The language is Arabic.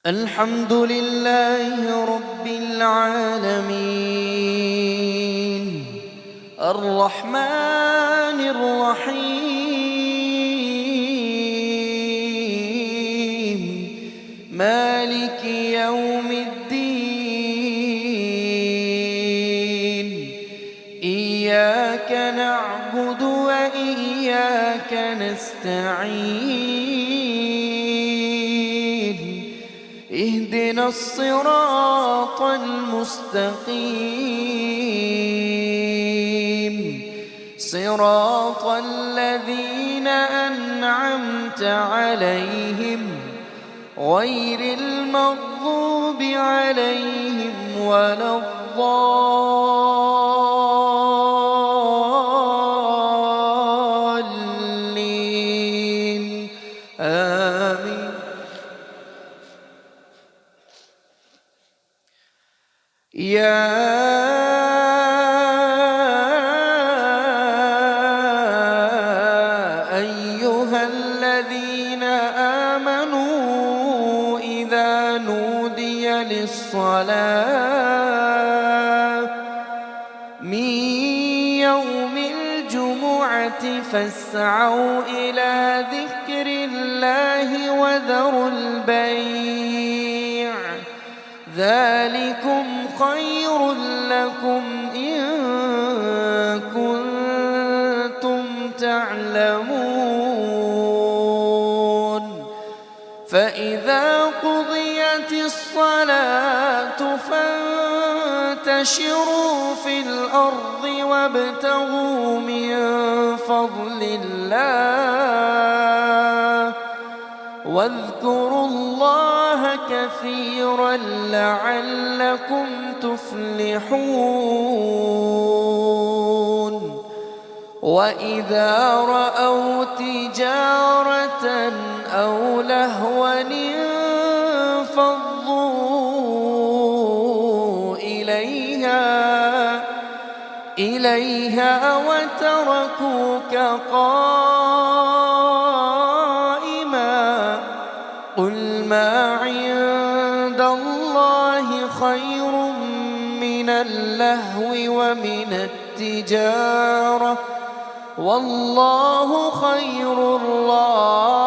الحمد لله رب العالمين الرحمن الرحيم مالك يوم الدين إياك نعبد وإياك نستعين اهدنا الصراط المستقيم صراط الذين أنعمت عليهم غير المغضوب عليهم ولا الضالين آمين. يا أيها الذين آمنوا إذا نودي للصلاة من يوم الجمعة فاسعوا إلى ذكر الله وذروا البيع ذلكم خير لكم إن كنتم تعلمون فإذا قضيت الصلاة فانتشروا في الأرض وابتغوا من فضل الله واذكروا الله كثيرا لعلكم تفلحون وإذا رأوا تجارة أو لهوا انفضوا إليها وتركوك قائما قل ما عند الله خير من اللهو ومن التجارة والله خير الرازقين.